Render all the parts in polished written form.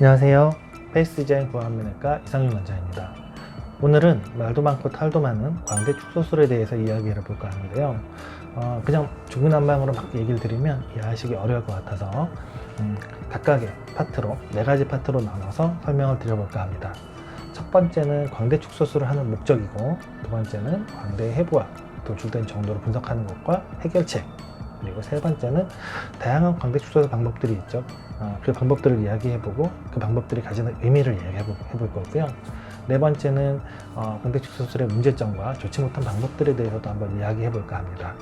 안녕하세요. 페이스 디자인 보안면외과 이상윤 원장입니다. 오늘은 말도 많고 탈도 많은 광대 축소술에 대해서 이야기를 해볼까 하는데요. 그냥 중구난방으로 막 얘기를 드리면 이해하시기 어려울 것 같아서 각각의 파트로, 4가지 파트로 나눠서 설명을 드려볼까 합니다. 첫 번째는 광대 축소술을 하는 목적이고, 두 번째는 광대의 해부와 돌출된 정도를 분석하는 것과 해결책, 그리고 세 번째는 다양한 광대 축소술 방법들이 있죠. 그 방법들을 이야기해보고 그 방법들이 가지는 의미를 이야기해볼 거고요. 네 번째는 광대 축소술의 문제점과 좋지 못한 방법들에 대해서도 한번 이야기해볼까 합니다.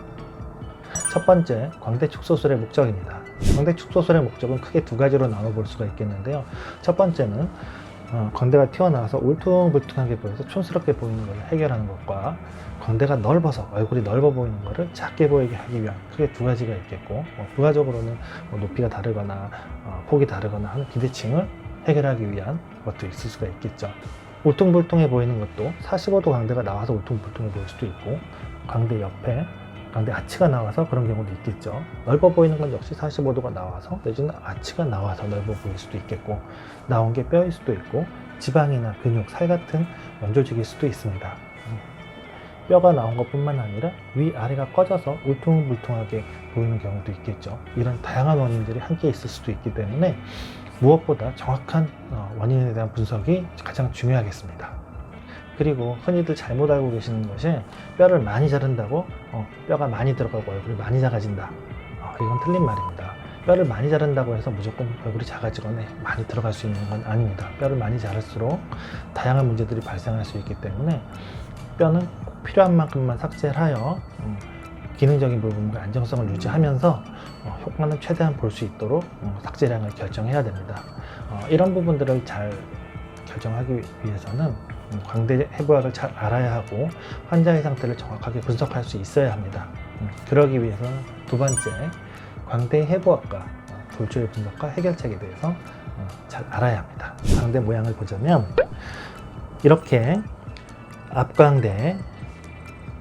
첫 번째, 광대 축소술의 목적입니다. 광대 축소술의 목적은 크게 2가지로 나눠볼 수가 있겠는데요. 첫 번째는 광대가 튀어나와서 울퉁불퉁하게 보여서 촌스럽게 보이는 것을 해결하는 것과, 광대가 넓어서 얼굴이 넓어 보이는 것을 작게 보이게 하기 위한 크게 2가지가 있겠고, 부가적으로는 높이가 다르거나 폭이 다르거나 하는 비대칭을 해결하기 위한 것도 있을 수가 있겠죠. 울퉁불퉁해 보이는 것도 45도 광대가 나와서 울퉁불퉁해 보일 수도 있고, 광대 옆에 광대 아치가 나와서 그런 경우도 있겠죠. 넓어 보이는 건 역시 45도가 나와서, 내지는 아치가 나와서 넓어 보일 수도 있겠고, 나온 게 뼈일 수도 있고, 지방이나 근육, 살 같은 연조직일 수도 있습니다. 뼈가 나온 것 뿐만 아니라 위아래가 꺼져서 울퉁불퉁하게 보이는 경우도 있겠죠. 이런 다양한 원인들이 함께 있을 수도 있기 때문에 무엇보다 정확한 원인에 대한 분석이 가장 중요하겠습니다. 그리고 흔히들 잘못 알고 계시는 것이, 뼈를 많이 자른다고 뼈가 많이 들어가고 얼굴이 많이 작아진다. 이건 틀린 말입니다. 뼈를 많이 자른다고 해서 무조건 얼굴이 작아지거나 많이 들어갈 수 있는 건 아닙니다. 뼈를 많이 자를수록 다양한 문제들이 발생할 수 있기 때문에 뼈는 꼭 필요한 만큼만 삭제를 하여 기능적인 부분과 안정성을 유지하면서 효과는 최대한 볼 수 있도록 삭제량을 결정해야 됩니다. 이런 부분들을 잘 결정하기 위해서는 광대 해부학을 잘 알아야 하고 환자의 상태를 정확하게 분석할 수 있어야 합니다. 그러기 위해서는 두 번째, 광대 해부학과 돌출 분석과 해결책에 대해서 잘 알아야 합니다. 광대 모양을 보자면 이렇게 앞광대,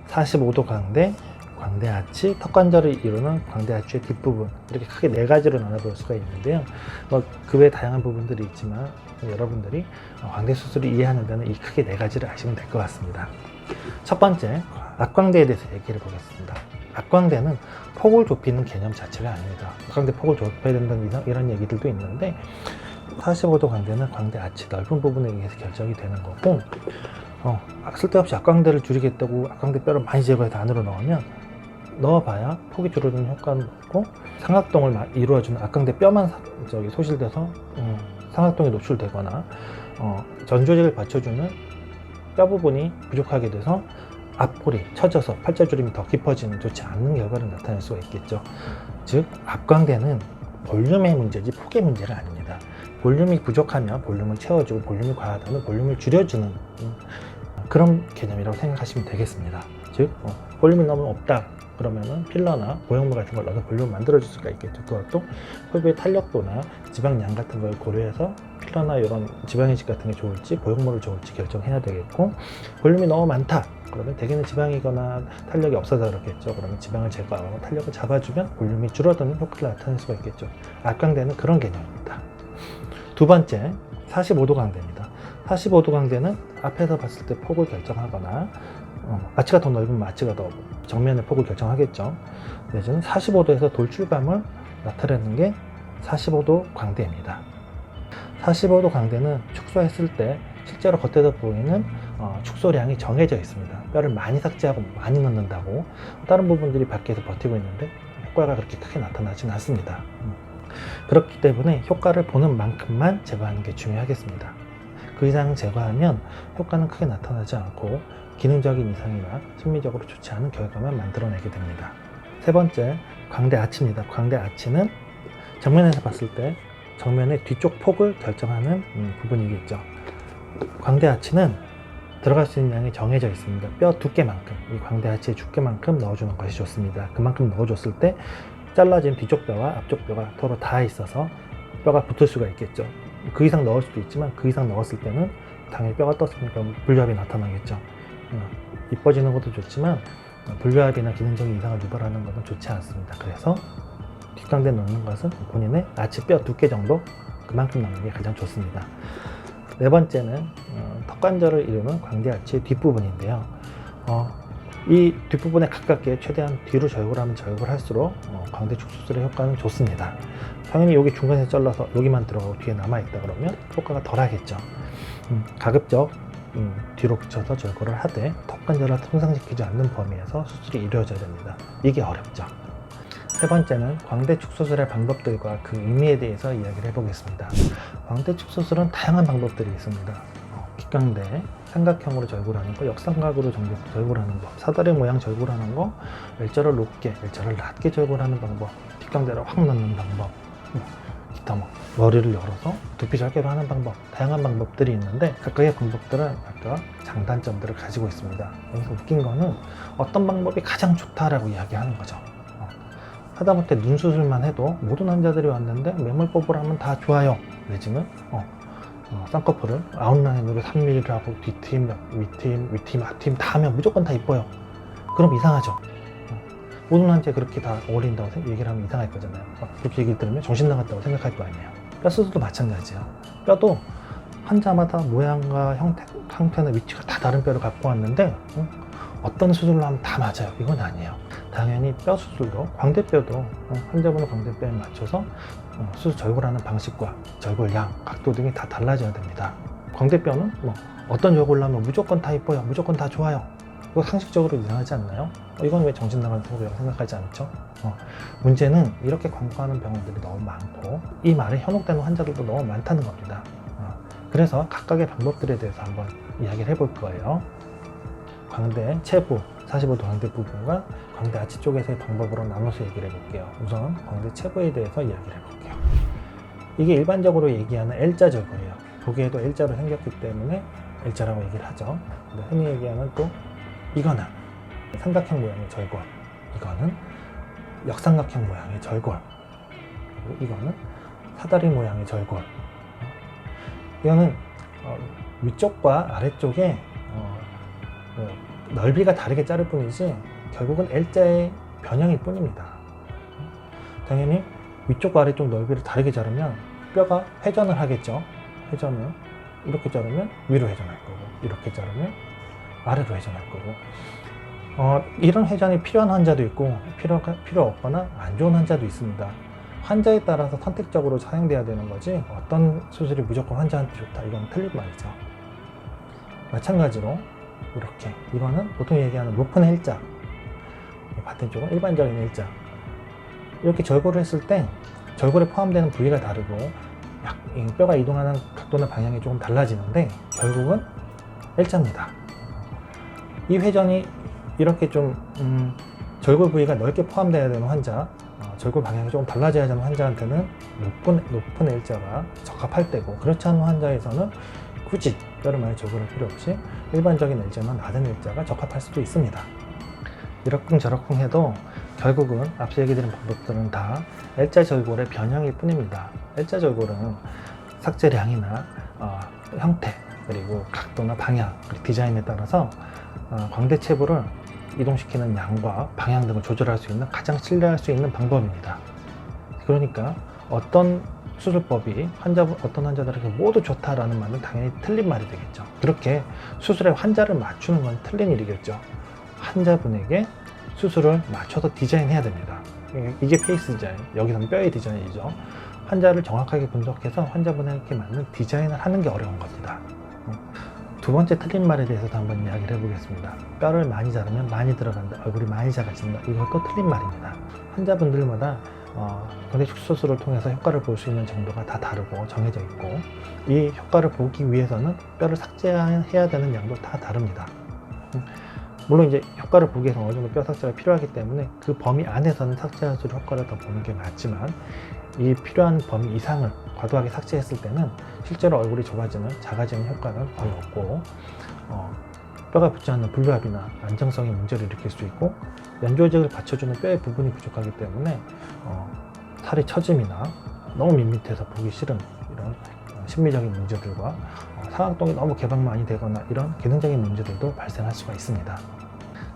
45도 광대, 광대 아치, 턱관절을 이루는 광대 아치의 뒷부분, 이렇게 크게 4가지로 나눠볼 수가 있는데요. 그 외에 다양한 부분들이 있지만 여러분들이 광대 수술을 이해하는 데는 이 크게 4가지를 아시면 될 것 같습니다. 첫 번째, 앞광대에 대해서 얘기를 보겠습니다. 앞광대는 폭을 좁히는 개념 자체가 아닙니다. 앞광대 폭을 좁혀야 된다는 이런 얘기들도 있는데, 45도 광대는 광대 아치 넓은 부분에 의해서 결정이 되는 거고, 쓸데없이 앞광대를 줄이겠다고 앞광대 뼈를 많이 제거해서 안으로 넣어봐야 폭이 줄어드는 효과는 없고, 삼각동을 이루어주는 앞광대 뼈만 소실돼서 삼각동이 노출되거나 전조직을 받쳐주는 뼈 부분이 부족하게 돼서 앞골이 처져서 팔자주름이 더 깊어지는 좋지 않는 결과를 나타낼 수가 있겠죠. 즉, 앞광대는 볼륨의 문제지 폭의 문제가 아닙니다. 볼륨이 부족하면 볼륨을 채워주고, 볼륨이 과하다면 볼륨을 줄여주는 그런 개념이라고 생각하시면 되겠습니다. 즉, 볼륨이 너무 없다 그러면은 필러나 보형물 같은 걸 넣어서 볼륨을 만들어줄 수가 있겠죠. 그것도 혈부의 탄력도나 지방량 같은 걸 고려해서 필러나 이런 지방이식 같은 게 좋을지 보형물을 좋을지 결정해야 되겠고, 볼륨이 너무 많다 그러면 대개는 지방이거나 탄력이 없어서 그렇겠죠. 그러면 지방을 제거하고 탄력을 잡아주면 볼륨이 줄어드는 효과를 나타낼 수가 있겠죠. 앞광대는 그런 개념입니다. 두 번째, 45도 광대입니다. 45도 광대는 앞에서 봤을 때 폭을 결정하거나, 아치가 더 넓으면 아치가 더 정면의 폭을 결정하겠죠. 내지는 45도에서 돌출감을 나타내는 게 45도 광대입니다. 45도 광대는 축소했을 때 실제로 겉에서 보이는 축소량이 정해져 있습니다. 뼈를 많이 삭제하고 많이 넣는다고 다른 부분들이 밖에서 버티고 있는데 효과가 그렇게 크게 나타나지는 않습니다. 그렇기 때문에 효과를 보는 만큼만 제거하는 게 중요하겠습니다. 그 이상 제거하면 효과는 크게 나타나지 않고 기능적인 이상이나 심미적으로 좋지 않은 결과만 만들어내게 됩니다. 세 번째, 광대 아치입니다. 광대 아치는 정면에서 봤을 때 정면의 뒤쪽 폭을 결정하는 부분이겠죠. 광대 아치는 들어갈 수 있는 양이 정해져 있습니다. 뼈 두께만큼, 이 광대 아치의 두께만큼 넣어주는 것이 좋습니다. 그만큼 넣어줬을 때 잘라진 뒤쪽 뼈와 앞쪽 뼈가 서로 닿아 있어서 뼈가 붙을 수가 있겠죠. 그 이상 넣을 수도 있지만, 그 이상 넣었을 때는 당연히 뼈가 떴으니까 불협이 나타나겠죠. 이뻐지는 것도 좋지만 불교합이나 기능적인 이상을 유발하는 것은 좋지 않습니다. 그래서 뒷광대 넣는 것은 본인의 아치 뼈 두께 정도 그만큼 넣는 게 가장 좋습니다. 네 번째는 턱관절을 이루는 광대 아치 뒷부분인데요. 이 뒷부분에 가깝게 최대한 뒤로 절골하면 절골할수록 광대 축소술의 효과는 좋습니다. 당연히 여기 중간에 잘라서 여기만 들어가고 뒤에 남아있다 그러면 효과가 덜 하겠죠. 가급적 뒤로 붙여서 절골을 하되 턱관절을 손상시키지 않는 범위에서 수술이 이루어져야 됩니다. 이게 어렵죠. 세 번째는 광대 축소술의 방법들과 그 의미에 대해서 이야기를 해보겠습니다. 광대 축소술은 다양한 방법들이 있습니다. 귓광대, 삼각형으로 절골하는 거, 역삼각으로 절골하는 거, 사다리 모양 절골하는 거, 일자를 높게, 일자를 낮게 절골하는 방법, 귓광대를 확 넣는 방법, 기타 머리를 열어서 두피 절개로 하는 방법, 다양한 방법들이 있는데 각각의 방법들은 아까 장단점들을 가지고 있습니다. 여기서 웃긴 거는 어떤 방법이 가장 좋다라고 이야기하는 거죠. 하다못해 눈 수술만 해도 모든 환자들이 왔는데 매몰법을 하면 다 좋아요. 내지는 쌍꺼풀을 아웃라인으로 3mm를 하고 뒷팀, 윗팀, 앞팀 다 하면 무조건 다 이뻐요. 그럼 이상하죠. 모든 환자에 그렇게 다 어울린다고 얘기를 하면 이상할 거잖아요. 그렇게 얘기를 들으면 정신 나갔다고 생각할 거 아니에요. 뼈 수술도 마찬가지예요. 뼈도 환자마다 모양과 형태나 위치가 다 다른 뼈를 갖고 왔는데 어떤 수술로 하면 다 맞아요. 이건 아니에요. 당연히 뼈 수술도 광대뼈도 환자분의 광대뼈에 맞춰서 수술 절골하는 방식과 절골량, 각도 등이 다 달라져야 됩니다. 광대뼈는 어떤 절골을 하면 무조건 다 이뻐요, 무조건 다 좋아요. 이거 상식적으로 이상하지 않나요? 이건 왜 정신 나간 거라고 생각하지 않죠? 문제는 이렇게 광고하는 병원들이 너무 많고 이 말에 현혹되는 환자들도 너무 많다는 겁니다. 그래서 각각의 방법들에 대해서 한번 이야기를 해볼 거예요. 광대 체부, 45도 광대 부분과 광대 아치 쪽에서의 방법으로 나눠서 얘기를 해볼게요. 우선 광대 체부에 대해서 이야기를 해볼게요. 이게 일반적으로 얘기하는 L자 절골이에요. 보기에도 L자로 생겼기 때문에 L자라고 얘기를 하죠. 근데 흔히 얘기하는 또 이거는 삼각형 모양의 절골, 이거는 역삼각형 모양의 절골, 그리고 이거는 사다리 모양의 절골. 이거는 위쪽과 아래쪽에 넓이가 다르게 자를 뿐이지 결국은 L자의 변형일 뿐입니다. 당연히 위쪽과 아래쪽 넓이를 다르게 자르면 뼈가 회전을 하겠죠. 회전을 이렇게 자르면 위로 회전할 거고, 이렇게 자르면 아래로 회전할 거고, 이런 회전이 필요한 환자도 있고 필요 없거나 안 좋은 환자도 있습니다. 환자에 따라서 선택적으로 사용돼야 되는 거지 어떤 수술이 무조건 환자한테 좋다, 이건 틀린 말이죠. 마찬가지로 이렇게, 이거는 보통 얘기하는 높은 L자, 반대쪽은 일반적인 L자. 이렇게 절골을 했을 때 절골에 포함되는 부위가 다르고 뼈가 이동하는 각도나 방향이 조금 달라지는데 결국은 L자입니다. 이 회전이 이렇게 좀 절골 부위가 넓게 포함되어야 되는 환자, 절골 방향이 조금 달라져야 되는 환자한테는 높은 L자가 적합할 때고, 그렇지 않은 환자에서는 굳이 뼈를 많이 절골할 필요 없이 일반적인 L자나 낮은 L자가 적합할 수도 있습니다. 이러쿵저러쿵 해도 결국은 앞서 얘기 드린 방법들은 다 L자 절골의 변형일 뿐입니다. L자 절골은 삭제량이나 형태, 그리고 각도나 방향, 그리고 디자인에 따라서 광대 체부를 이동시키는 양과 방향 등을 조절할 수 있는 가장 신뢰할 수 있는 방법입니다. 그러니까 어떤 수술법이 어떤 환자들에게 모두 좋다라는 말은 당연히 틀린 말이 되겠죠. 그렇게 수술에 환자를 맞추는 건 틀린 일이겠죠. 환자분에게 수술을 맞춰서 디자인해야 됩니다. 이게 페이스 디자인, 여기서는 뼈의 디자인이죠. 환자를 정확하게 분석해서 환자분에게 맞는 디자인을 하는 게 어려운 겁니다. 두 번째 틀린 말에 대해서도 한번 이야기를 해보겠습니다. 뼈를 많이 자르면 많이 들어간다, 얼굴이 많이 작아진다, 이것도 틀린 말입니다. 환자분들마다 광대 축소술을 통해서 효과를 볼 수 있는 정도가 다 다르고 정해져 있고, 이 효과를 보기 위해서는 뼈를 삭제해야 되는 양도 다 다릅니다. 물론 이제 효과를 보기 위해서 어느 정도 뼈 삭제가 필요하기 때문에 그 범위 안에서는 삭제할수록 효과를 더 보는 게 맞지만, 이 필요한 범위 이상을 과도하게 삭제했을 때는 실제로 얼굴이 작아지는 효과는 거의 없고, 뼈가 붙지 않는 불루압이나 안정성의 문제를 일으킬 수 있고, 연조직을 받쳐주는 뼈의 부분이 부족하기 때문에 살이 처짐이나 너무 밋밋해서 보기 싫은 이런 심리적인 문제들과 상악동이 너무 개방 많이 되거나 이런 기능적인 문제들도 발생할 수가 있습니다.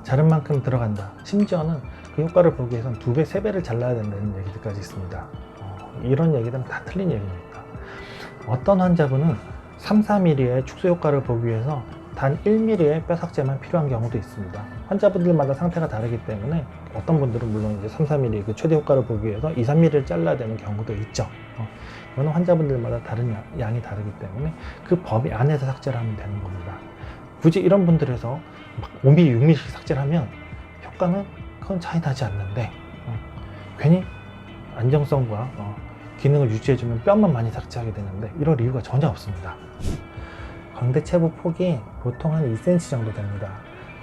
자른 만큼 들어간다, 심지어는 그 효과를 보기 위해서는 2배, 3배를 잘라야 된다는 얘기들까지 있습니다. 이런 얘기들은 다 틀린 얘기입니다. 어떤 환자분은 3, 4mm의 축소 효과를 보기 위해서 단 1mm의 뼈 삭제만 필요한 경우도 있습니다. 환자분들마다 상태가 다르기 때문에 어떤 분들은 물론 이제 3, 4mm 그 최대 효과를 보기 위해서 2, 3mm를 잘라야 되는 경우도 있죠. 이거는 환자분들마다 다른 양이 다르기 때문에 그 범위 안에서 삭제를 하면 되는 겁니다. 굳이 이런 분들에서 막 5mm, 6mm씩 삭제를 하면 효과는 큰 차이 나지 않는데 괜히 안정성과 기능을 유지해주면 뼈만 많이 삭제하게 되는데 이럴 이유가 전혀 없습니다. 광대 체부 폭이 보통 한 2cm 정도 됩니다.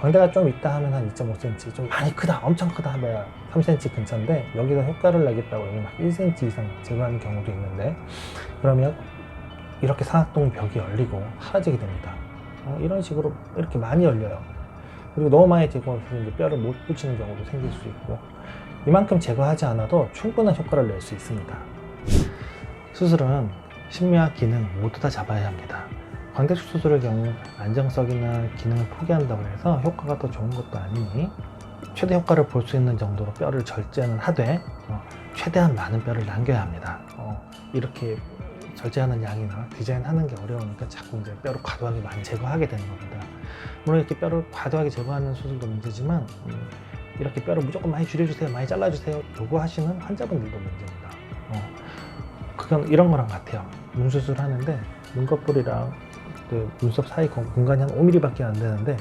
광대가 좀 있다 하면 한 2.5cm, 좀 많이 크다, 엄청 크다 하면 3cm 근처인데 여기서 효과를 내겠다고 여기 막 1cm 이상 제거하는 경우도 있는데 그러면 이렇게 상악동 벽이 열리고 사라지게 됩니다. 이런 식으로 이렇게 많이 열려요. 그리고 너무 많이 제거해서 이제 뼈를 못 붙이는 경우도 생길 수 있고 이만큼 제거하지 않아도 충분한 효과를 낼 수 있습니다. 수술은 심미와 기능 모두 다 잡아야 합니다. 광대 축소술의 경우 안정성이나 기능을 포기한다고 해서 효과가 더 좋은 것도 아니니 최대 효과를 볼 수 있는 정도로 뼈를 절제는 하되 최대한 많은 뼈를 남겨야 합니다. 이렇게 절제하는 양이나 디자인하는 게 어려우니까 자꾸 이제 뼈를 과도하게 많이 제거하게 되는 겁니다. 물론 이렇게 뼈를 과도하게 제거하는 수술도 문제지만 이렇게 뼈를 무조건 많이 줄여주세요, 많이 잘라주세요 요구하시는 환자분들도 문제입니다. 그건 이런 거랑 같아요. 눈수술 하는데 눈꺼풀이랑 그 눈썹 사이 공간이 한 5mm 밖에 안 되는데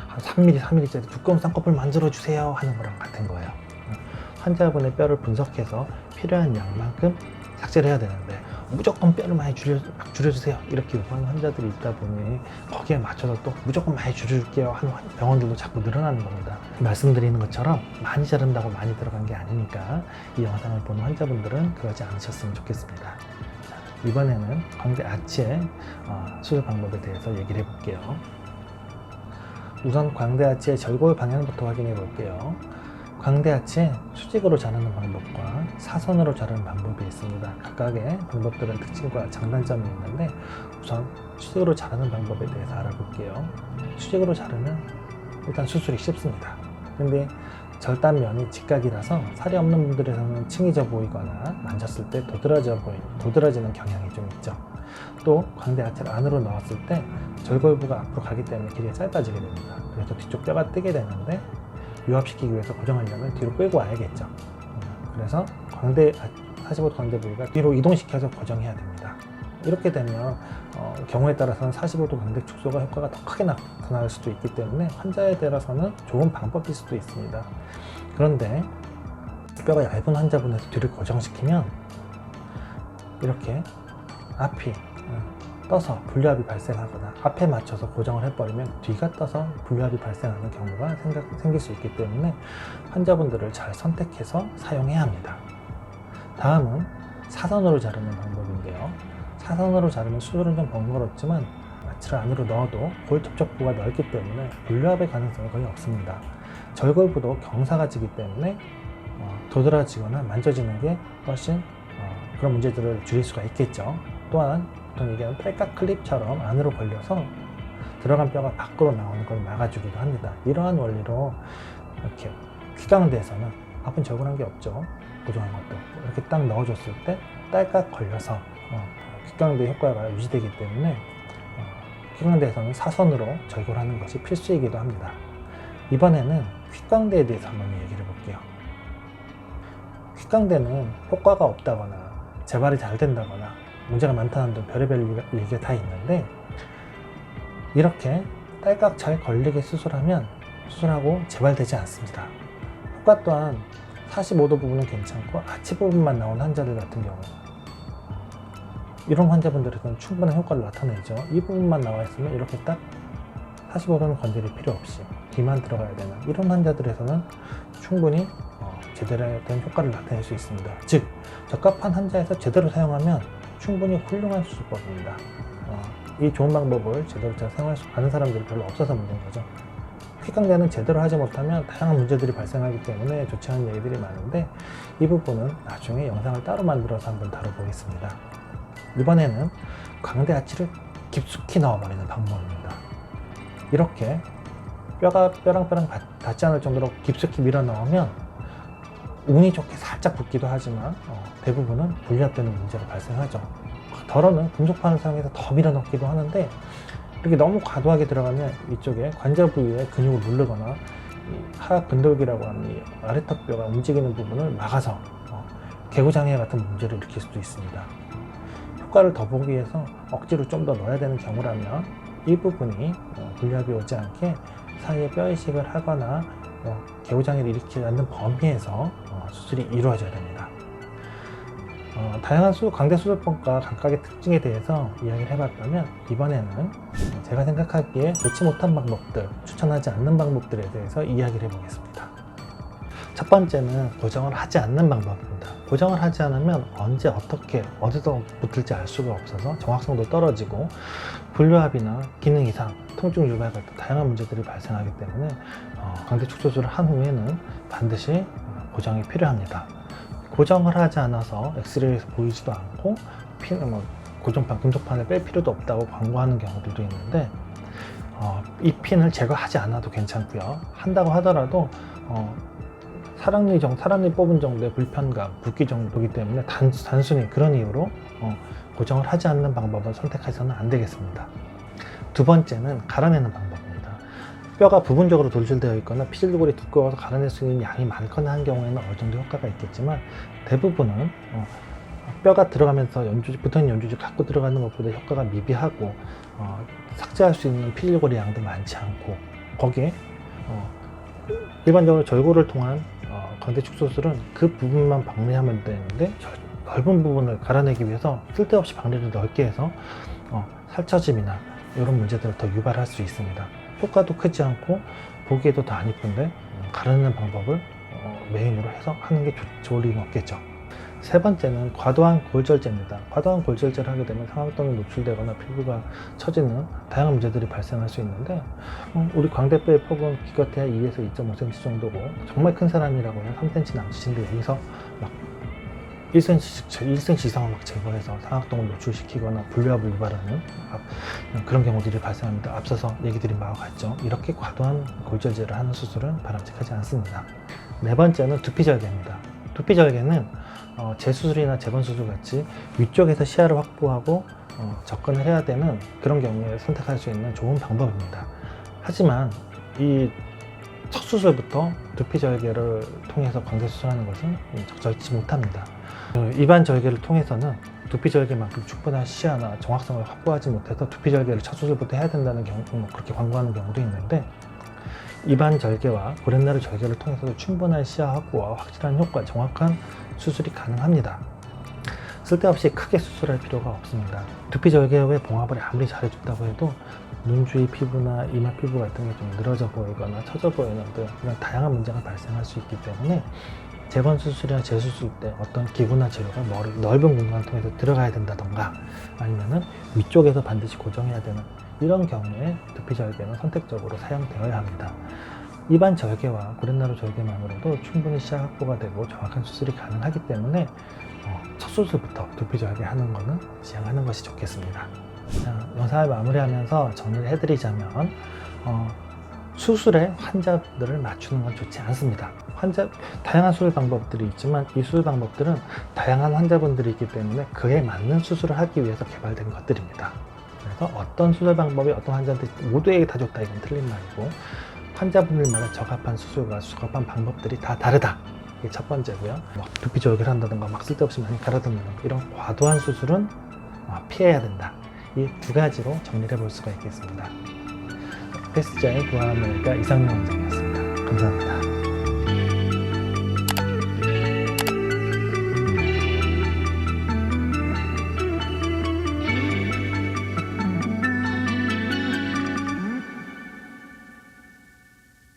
한 3mm, 4mm짜리 두꺼운 쌍꺼풀 만들어주세요 하는 거랑 같은 거예요. 환자분의 뼈를 분석해서 필요한 양만큼 삭제를 해야 되는데 무조건 뼈를 많이 줄여주세요 이렇게 요구하는 환자들이 있다 보니 거기에 맞춰서 또 무조건 많이 줄여줄게요 하는 병원들도 자꾸 늘어나는 겁니다. 말씀드리는 것처럼 많이 자른다고 많이 들어간 게 아니니까 이 영상을 보는 환자분들은 그러지 않으셨으면 좋겠습니다. 자, 이번에는 광대 아치의 수술 방법에 대해서 얘기를 해볼게요. 우선 광대 아치의 절골 방향부터 확인해 볼게요. 광대 아치에 수직으로 자르는 방법과 사선으로 자르는 방법이 있습니다. 각각의 방법들은 특징과 장단점이 있는데 우선 수직으로 자르는 방법에 대해서 알아볼게요. 수직으로 자르면 일단 수술이 쉽습니다. 근데 절단면이 직각이라서 살이 없는 분들에서는 층이 져 보이거나 만졌을 때 도드라지는 경향이 좀 있죠. 또 광대 아치를 안으로 넣었을 때 절골부가 앞으로 가기 때문에 길이가 짧아지게 됩니다. 그래서 뒤쪽 뼈가 뜨게 되는데 유압시키기 위해서 고정하려면 뒤로 끌고 와야겠죠. 그래서 45도 광대 부위가 뒤로 이동시켜서 고정해야 됩니다. 이렇게 되면 경우에 따라서는 45도 광대 축소가 효과가 더 크게 나타날 수도 있기 때문에 환자에 따라서는 좋은 방법일 수도 있습니다. 그런데 뼈가 얇은 환자분에서 뒤를 고정시키면 이렇게 앞이 떠서 분류압이 발생하거나 앞에 맞춰서 고정을 해버리면 뒤가 떠서 분류압이 발생하는 경우가 생길 수 있기 때문에 환자분들을 잘 선택해서 사용해야 합니다. 다음은 사선으로 자르는 방법인데요. 사선으로 자르면 수술은 좀 번거롭지만 아치를 안으로 넣어도 골 접촉부가 넓기 때문에 분류압의 가능성이 거의 없습니다. 절골부도 경사가 지기 때문에 도드라지거나 만져지는 게 훨씬 그런 문제들을 줄일 수가 있겠죠. 또한 보통 얘기하는 탈각 클립처럼 안으로 걸려서 들어간 뼈가 밖으로 나오는 걸 막아주기도 합니다. 이러한 원리로 이렇게 귓강대에서는 아픈 절골한 게 없죠. 고정한 것도 이렇게 딱 넣어줬을 때 딸깍 걸려서 귓강대 효과가 유지되기 때문에 귓강대에서는 사선으로 절골하는 것이 필수이기도 합니다. 이번에는 귓강대에 대해서 한번 얘기를 해볼게요. 귓강대는 효과가 없다거나 재발이 잘 된다거나 문제가 많다는 등 별의별 얘기가 다 있는데 이렇게 딸깍 잘 걸리게 수술하고 재발되지 않습니다. 효과 또한 45도 부분은 괜찮고 아치 부분만 나온 환자들 같은 경우 이런 환자분들에서는 충분한 효과를 나타내죠. 이 부분만 나와 있으면 이렇게 딱 45도는 건드릴 필요 없이 뒤만 들어가야 되는 이런 환자들에서는 충분히 제대로 된 효과를 나타낼 수 있습니다. 즉 적합한 환자에서 제대로 사용하면 충분히 훌륭한 수술법입니다. 이 좋은 방법을 제대로 잘 사용할 수 아는 사람들이 별로 없어서 문제인 거죠. 귓강대는 제대로 하지 못하면 다양한 문제들이 발생하기 때문에 좋지 않은 얘기들이 많은데 이 부분은 나중에 영상을 따로 만들어서 한번 다뤄보겠습니다. 이번에는 광대 아치를 깊숙이 넣어버리는 방법입니다. 이렇게 뼈가 뼈랑 닿지 않을 정도로 깊숙이 밀어 넣으면 운이 좋게 살짝 붓기도 하지만 대부분은 분리압되는 문제가 발생하죠. 덜어는 금속판을 사용해서 더 밀어넣기도 하는데, 이렇게 너무 과도하게 들어가면 이쪽에 관자 부위에 근육을 누르거나 하악 근돌기라고 하는 이 아래턱뼈가 움직이는 부분을 막아서 개구장애 같은 문제를 일으킬 수도 있습니다. 효과를 더 보기 위해서 억지로 좀 더 넣어야 되는 경우라면 이 부분이 분리압이 오지 않게 사이에 뼈 이식을 하거나 개구장애를 일으키지 않는 범위에서 수술이 이루어져야 됩니다. 다양한 광대 수술법과 각각의 특징에 대해서 이야기를 해봤다면, 이번에는 제가 생각하기에 좋지 못한 방법들, 추천하지 않는 방법들에 대해서 이야기를 해보겠습니다. 첫 번째는 고정을 하지 않는 방법입니다. 고정을 하지 않으면 언제 어떻게 어디서 붙을지 알 수가 없어서 정확성도 떨어지고 분류압이나 기능 이상, 통증 유발 같은 다양한 문제들이 발생하기 때문에 광대 축소술을 한 후에는 반드시 고정이 필요합니다. 고정을 하지 않아서 엑스레이에서 보이지도 않고 고정판, 금속판을 뺄 필요도 없다고 광고하는 경우들도 있는데, 이 핀을 제거하지 않아도 괜찮고요. 한다고 하더라도 사랑니 뽑은 정도의 불편감, 붓기 정도이기 때문에 단순히 그런 이유로 고정을 하지 않는 방법을 선택해서는 안 되겠습니다. 두 번째는 갈아내는 방법입니다. 뼈가 부분적으로 돌출되어 있거나 피질골이 두꺼워서 갈아낼 수 있는 양이 많거나 한 경우에는 어느 정도 효과가 있겠지만, 대부분은 뼈가 들어가면서 붙어있는 연주지 갖고 들어가는 것보다 효과가 미비하고 삭제할 수 있는 피질골의 양도 많지 않고, 거기에 일반적으로 절골을 통한 광대 축소술은 그 부분만 박리하면 되는데, 넓은 부분을 갈아내기 위해서 쓸데없이 박리를 넓게 해서 살처짐이나 이런 문제들을 더 유발할 수 있습니다. 효과도 크지 않고 보기에도 더 안 이쁜데 가르는 방법을 메인으로 해서 하는 게 좋을 리는 없겠죠. 세 번째는 과도한 골절제입니다. 과도한 골절제를 하게 되면 상악동이 노출되거나 피부가 처지는 다양한 문제들이 발생할 수 있는데, 우리 광대뼈의 폭은 기껏해야 2에서 2.5cm 정도고, 정말 큰 사람이라고 해서 3cm 남짓인데 여기서 막 1cm 이상을 막 제거해서 상악동을 노출시키거나 분류압을 유발하는 그런 경우들이 발생합니다. 앞서서 얘기 드린 바와 같죠. 이렇게 과도한 골절제를 하는 수술은 바람직하지 않습니다. 네 번째는 두피절개입니다. 두피절개는 재수술이나 재건수술 같이 위쪽에서 시야를 확보하고 접근을 해야 되는 그런 경우에 선택할 수 있는 좋은 방법입니다. 하지만 이 첫 수술부터 두피절개를 통해서 광대 수술하는 것은 적절치 못합니다. 입안 절개를 통해서는 두피절개만큼 충분한 시야나 정확성을 확보하지 못해서 두피절개를 첫 수술부터 해야 된다는 경우, 그렇게 광고하는 경우도 있는데, 입안 절개와 고렛나루 절개를 통해서도 충분한 시야 확보와 확실한 효과, 정확한 수술이 가능합니다. 쓸데없이 크게 수술할 필요가 없습니다. 두피절개 후에 봉합을 아무리 잘해준다고 해도 눈 주위 피부나 이마 피부 같은 게 좀 늘어져 보이거나 처져 보이는 등 그런 다양한 문제가 발생할 수 있기 때문에, 재건수술이나 재수술 때 어떤 기구나 재료가 넓은 공간을 통해서 들어가야 된다던가, 아니면은 위쪽에서 반드시 고정해야 되는 이런 경우에 두피절개는 선택적으로 사용되어야 합니다. 입안 절개와 고렛나루 절개만으로도 충분히 시야 확보가 되고 정확한 수술이 가능하기 때문에 첫 수술부터 두피절개 하는 것은 지양하는 것이 좋겠습니다. 자, 영상을 마무리하면서 정리를 해드리자면, 수술에 환자들을 맞추는 건 좋지 않습니다. 다양한 수술 방법들이 있지만 이 수술 방법들은 다양한 환자분들이 있기 때문에 그에 맞는 수술을 하기 위해서 개발된 것들입니다. 그래서 어떤 수술 방법이 어떤 환자한테 모두에게 다 좋다, 이건 틀린 말이고, 환자분들마다 적합한 수술과 적합한 방법들이 다 다르다. 이게 첫 번째고요. 두피절개를 한다든가 막 쓸데없이 많이 갈아듣는 이런 과도한 수술은 피해야 된다. 이 두 가지로 정리를 해볼 수가 있겠습니다. 헬스장의 부하면과 이상용 원장이었습니다. 감사합니다.